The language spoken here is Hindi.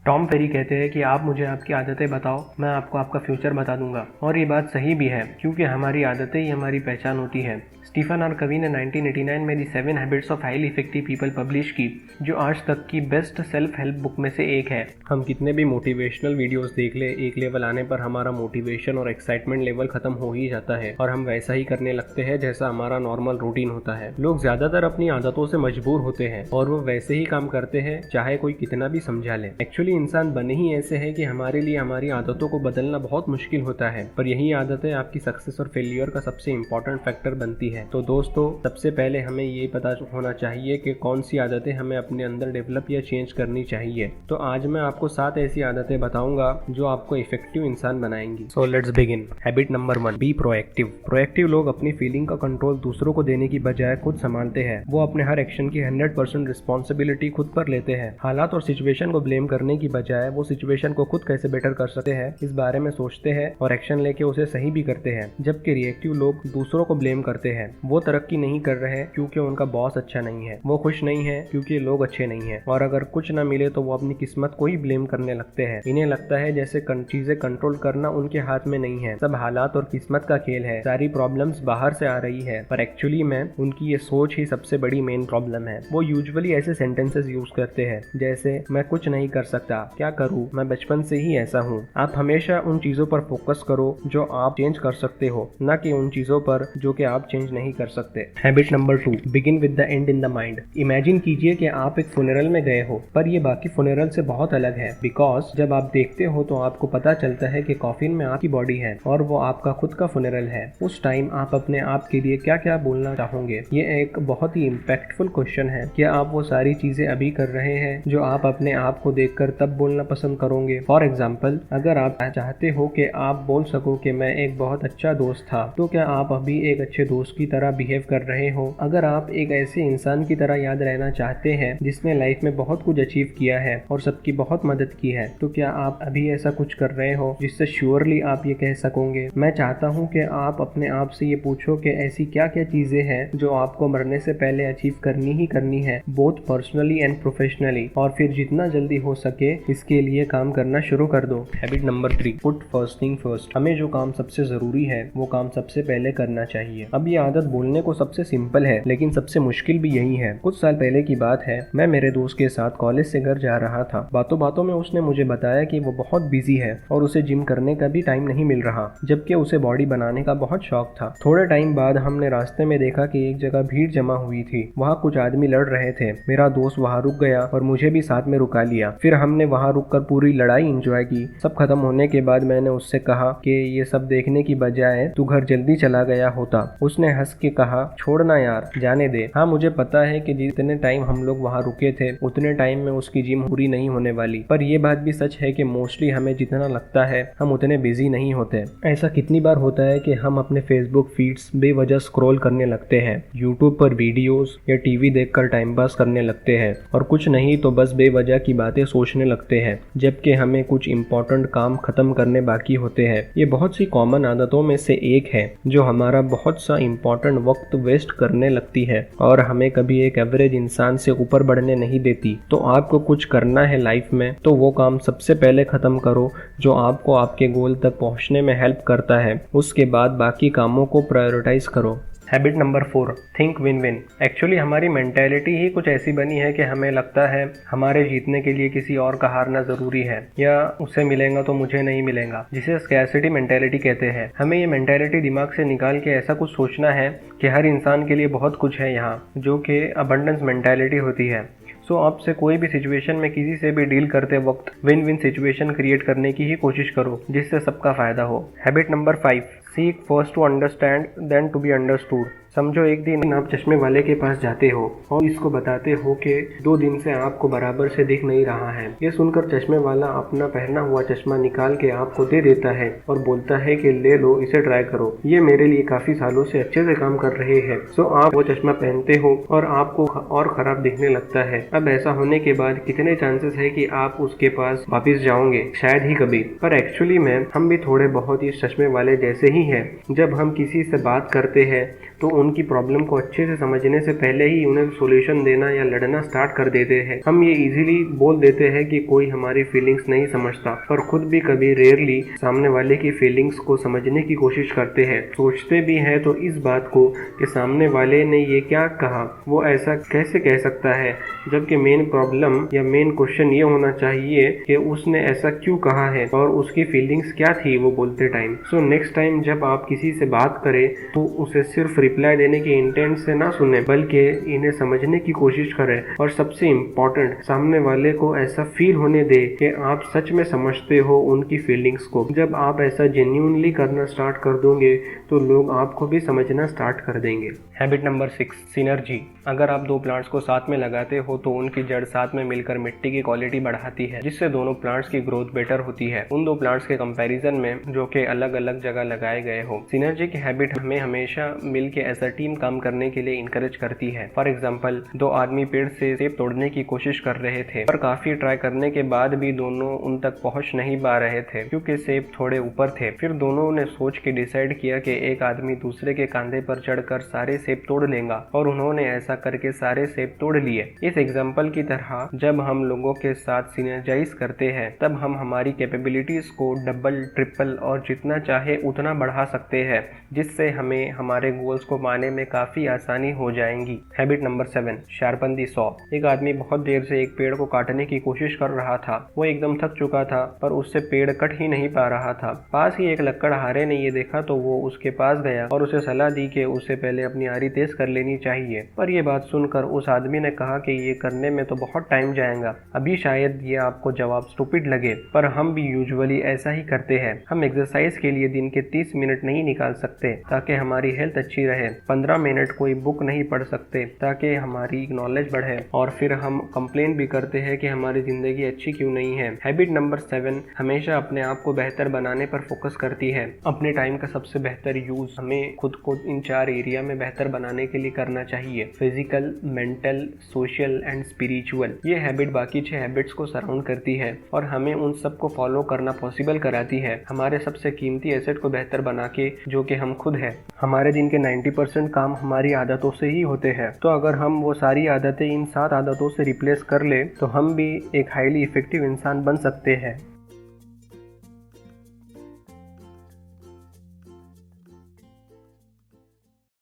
टॉम फेरी कहते हैं कि आप मुझे आपकी आदतें बताओ, मैं आपको आपका फ्यूचर बता दूंगा। और ये बात सही भी है, क्योंकि हमारी आदतें ही हमारी पहचान होती है। स्टीफन आर कवी ने 1989 में दी 7 habits of highly effective people publish की, जो आज तक की बेस्ट सेल्फ हेल्प बुक में से एक है। हम कितने भी मोटिवेशनल वीडियोस देख ले, एक लेवल आने पर हमारा मोटिवेशन और एक्साइटमेंट लेवल खत्म हो ही जाता है और हम वैसा ही करने लगते हैं जैसा हमारा नॉर्मल रूटीन होता है। लोग ज्यादातर अपनी आदतों से मजबूर होते हैं और वो वैसे ही काम करते हैं चाहे कोई कितना भी समझा ले। एक्चुअली इंसान बने ही ऐसे हैं कि हमारे लिए हमारी आदतों को बदलना बहुत मुश्किल होता है, पर यही आदतें आपकी सक्सेस और फेलियर का सबसे इम्पोर्टेंट फैक्टर बनती है। तो दोस्तों, सबसे पहले हमें ये पता होना चाहिए कि कौन सी आदतें हमें अपने अंदर डेवलप या चेंज करनी चाहिए। तो आज मैं आपको 7 ऐसी आदतें बताऊंगा जो आपको इफेक्टिव इंसान बनाएंगी। So let's begin. Habit number 1, be proactive. Proactive लोग अपनी फीलिंग का कंट्रोल दूसरों को देने की बजाय खुद संभालते हैं। वो अपने हर एक्शन की 100% रिस्पॉन्सिबिलिटी खुद पर लेते हैं। हालात और सिचुएशन को ब्लेम करने की बजाय वो सिचुएशन को खुद कैसे बेटर कर सकते हैं इस बारे में सोचते हैं और एक्शन लेके उसे सही भी करते हैं। जबकि रिएक्टिव लोग दूसरों को ब्लेम करते हैं। वो तरक्की नहीं कर रहे क्योंकि उनका बॉस अच्छा नहीं है, वो खुश नहीं है क्योंकि लोग अच्छे नहीं है, और अगर कुछ ना मिले तो वो अपनी किस्मत को ही ब्लेम करने लगते हैं। इन्हें लगता है जैसे चीजें कंट्रोल करना उनके हाथ में नहीं है, सब हालात और किस्मत का खेल है, सारी प्रॉब्लम्स बाहर से आ रही है। पर एक्चुअली में उनकी ये सोच ही सबसे बड़ी मेन प्रॉब्लम है। वो यूजुअली ऐसे सेंटेंसेस यूज करते हैं जैसे मैं कुछ नहीं कर सकता, क्या करूँ, मैं बचपन से ही ऐसा हूँ। आप हमेशा उन चीजों पर फोकस करो जो आप चेंज कर सकते हो, न कि उन चीजों पर जो कि आप चेंज नहीं कर सकते। Habit number 2, begin with the and in the mind. Imagine कीजिए कि आप एक फुनरल में गए हो, पर ये बाकी फुनरल से बहुत अलग है। बिकॉज जब आप देखते हो तो आपको पता चलता है कि कॉफिन में आपकी बॉडी है और वो आपका खुद का फुनरल है। उस टाइम आप अपने आप के लिए क्या क्या बोलना चाहोगे? ये एक बहुत ही इम्पैक्टफुल क्वेश्चन है। क्या आप वो सारी चीजें अभी कर रहे हैं जो आप अपने आप को देखकर तब बोलना पसंद करोगे? फॉर एग्जाम्पल, अगर आप चाहते हो कि आप बोल सको कि मैं एक बहुत अच्छा दोस्त था, तो क्या आप अभी एक अच्छे दोस्त की तरह बिहेव कर रहे हो? अगर आप एक ऐसे इंसान की तरह याद रहना चाहते हैं जिसने लाइफ में बहुत कुछ अचीव किया है और सबकी बहुत मदद की है, तो क्या आप अभी ऐसा कुछ कर रहे हो जिससे श्योरली आप ये कह सकोगे? मैं चाहता हूँ कि आप अपने आप से ये पूछो कि ऐसी क्या क्या चीजें हैं जो आपको मरने से पहले अचीव करनी ही करनी है, बोथ पर्सनली एंड प्रोफेशनली, और फिर जितना जल्दी हो सके इसके लिए काम करना शुरू कर दो। Habit number 3, put first thing first. हमें जो काम सबसे जरूरी है वो काम सबसे पहले करना चाहिए। अब ये आदत बोलने को सबसे सिंपल है, लेकिन सबसे मुश्किल भी यही है। कुछ साल पहले की बात है, मैं मेरे दोस्त के साथ कॉलेज से घर जा रहा था। बातों बातों में उसने मुझे बताया कि वो बहुत बिजी है और उसे जिम करने का भी टाइम नहीं मिल रहा, जबकि उसे बॉडी बनाने का बहुत शौक था। थोड़े टाइम बाद हमने रास्ते में देखा कि एक जगह भीड़ जमा हुई थी। वहाँ कुछ आदमी लड़ रहे थे। मेरा दोस्त वहाँ रुक गया और मुझे भी साथ में रुका लिया। फिर हमने वहाँ रुककर पूरी लड़ाई एंजॉय की। सब खत्म होने के बाद मैंने उससे कहा कि ये सब देखने की बजाय तू घर जल्दी चला गया होता। उसने हंस के कहा, छोड़ना यार, जाने दे। हाँ, मुझे पता है कि जितने टाइम हम लोग वहाँ रुके थे उतने टाइम में उसकी जिम पूरी नहीं होने वाली, पर यह बात भी सच है कि मोस्टली हमें जितना लगता है हम उतने बिजी नहीं होते। ऐसा कितनी बार होता है कि हम अपने फेसबुक फीड्स बेवजह स्क्रॉल करने लगते हैं, यूट्यूब पर वीडियोस या टीवी देखकर टाइम पास करने लगते हैं, और कुछ नहीं तो बस बेवजह की बातें सोचने लगते हैं, जबकि हमें कुछ इंपॉर्टेंट काम खत्म करने बाकी होते हैं। ये बहुत सी कॉमन आदतों में से एक है जो हमारा बहुत सा इंपॉर्टेंट वक्त वेस्ट करने लगती है और हमें कभी एक एवरेज इंसान से ऊपर बढ़ने नहीं देती। तो आपको कुछ करना है लाइफ में तो वो काम सबसे पहले खत्म करो जो आपको आपके गोल तक पहुंचने में हेल्प करता है। उसके बाद बाकी कामों को प्रायोरिटाइज करो। Habit number 4, think win win. Actually हमारी मेंटेलिटी ही कुछ ऐसी बनी है कि हमें लगता है हमारे जीतने के लिए किसी और का हारना जरूरी है, या उसे मिलेगा तो मुझे नहीं मिलेगा, जिसे स्कैरसिटी मेंटेलिटी कहते हैं। हमें ये मेंटेलिटी दिमाग से निकाल के ऐसा कुछ सोचना है कि हर इंसान के लिए बहुत कुछ है यहाँ, जो कि अबंडेंस मेंटेलिटी होती है। सो आपसे कोई भी सिचुएशन में किसी से भी डील करते वक्त विन विन सिचुएशन क्रिएट करने की ही कोशिश करो जिससे सबका फायदा हो। Habit number 5, seek first to understand then to be understood. समझो एक दिन आप चश्मे वाले के पास जाते हो और इसको बताते हो कि 2 दिन से आपको बराबर से दिख नहीं रहा है। ये सुनकर चश्मे वाला अपना पहना हुआ चश्मा निकाल के आपको दे देता है और बोलता है कि ले लो, इसे ट्राई करो, ये मेरे लिए काफी सालों से अच्छे से काम कर रहे हैं। सो आप वो चश्मा पहनते हो और आपको और खराब दिखने लगता है। अब ऐसा होने के बाद कितने चांसेस है कि आप उसके पास वापस जाओगे? शायद ही कभी। पर एक्चुअली में हम भी थोड़े बहुत इस चश्मे वाले जैसे ही हैं। जब हम किसी से बात करते हैं तो उनकी प्रॉब्लम को अच्छे से समझने से पहले ही उन्हें सॉल्यूशन देना या लड़ना स्टार्ट कर देते हैं। हम ये इजीली बोल देते हैं कि कोई हमारी फीलिंग्स नहीं समझता, पर खुद भी कभी रेयरली सामने वाले की फीलिंग्स को समझने की कोशिश करते हैं। सोचते भी हैं तो इस बात को कि सामने वाले ने ये क्या कहा, वो ऐसा कैसे कह सकता है, जबकि मेन प्रॉब्लम या मेन क्वेश्चन ये होना चाहिए कि उसने ऐसा क्यों कहा है और उसकी फीलिंग्स क्या थी वो बोलते टाइम। सो नेक्स्ट टाइम जब आप किसी से बात करें तो उसे सिर्फ रिप्लाई देने के इंटेंट से ना सुने, बल्कि इन्हें समझने की कोशिश करें। और सबसे इम्पोर्टेंट, सामने वाले को ऐसा फील होने दे कि आप सच में समझते हो उनकी फीलिंग्स को। जब आप ऐसा जेन्युइनली करना स्टार्ट कर दोगे तो लोग आपको भी समझना स्टार्ट कर देंगे। Habit number 6, synergy. अगर आप दो प्लांट्स को साथ में लगाते हो तो उनकी जड़ साथ में मिलकर मिट्टी की क्वालिटी बढ़ाती है, जिससे दोनों प्लांट्स की ग्रोथ बेटर होती है उन दो प्लांट्स के कंपैरिजन में जो कि अलग अलग जगह लगाए गए हो। सिनर्जी की हैबिट हमें हमेशा मिलकर एज अ टीम काम करने के लिए इंकरेज करती है। फॉर एग्जाम्पल, दो आदमी पेड़ से सेब तोड़ने की कोशिश कर रहे थे, पर काफी ट्राई करने के बाद भी दोनों उन तक पहुंच नहीं पा रहे थे क्योंकि सेब थोड़े ऊपर थे। फिर दोनों ने सोच के डिसाइड किया कि एक आदमी दूसरे के कंधे पर चढ़कर सारे सेब तोड़ लेगा, और उन्होंने ऐसा करके सारे सेब तोड़ लिए। इस एग्जाम्पल की तरह जब हम लोगों के साथ सिनर्जाइज करते हैं तब हम हमारी कैपेबिलिटीज को डबल, ट्रिपल और जितना चाहे उतना बढ़ा सकते हैं, जिससे हमें हमारे गोल्स को पाने में काफी आसानी हो जाएंगी। हैबिट नंबर 7, शार्पन दी सॉ। एक आदमी बहुत देर से एक पेड़ को काटने की कोशिश कर रहा था। वो एकदम थक चुका था, पर उससे पेड़ कट ही नहीं पा रहा था। पास ही एक लकड़हारे ने ये देखा तो वो उसके पास गया और उसे सलाह दी कि उसे पहले अपनी आरी तेज कर लेनी चाहिए। पर ये बात सुनकर उस आदमी ने कहा कि ये करने में तो बहुत टाइम जाएगा। अभी शायद ये आपको जवाब स्टूपिड लगे, पर हम भी यूजुअली ऐसा ही करते हैं। हम एक्सरसाइज के लिए दिन के 30 मिनट नहीं निकाल सकते ताकि हमारी हेल्थ अच्छी रहे, 15 मिनट कोई बुक नहीं पढ़ सकते ताकि हमारी नॉलेज बढ़े, और फिर हम कंप्लेन भी करते हैं कि हमारी जिंदगी अच्छी क्यों नहीं है। हैबिट नंबर 7 हमेशा अपने आप को बेहतर बनाने पर फोकस करती है। अपने टाइम का सबसे बेहतर यूज हमें खुद को इन 4 एरिया में बेहतर बनाने के लिए करना चाहिए: physical, mental, social and spiritual. ये हैबिट बाकी 6 हैबिट्स को सराउंड करती है और हमें उन सब को फॉलो करना पॉसिबल कराती है, हमारे सबसे कीमती एसेट को बेहतर बना के, जो कि हम खुद है। हमारे दिन के 90% काम हमारी आदतों से ही होते हैं, तो अगर हम वो सारी आदतें इन 7 आदतों से रिप्लेस कर ले तो हम भी एक हाईली इफेक्टिव इंसान बन सकते हैं।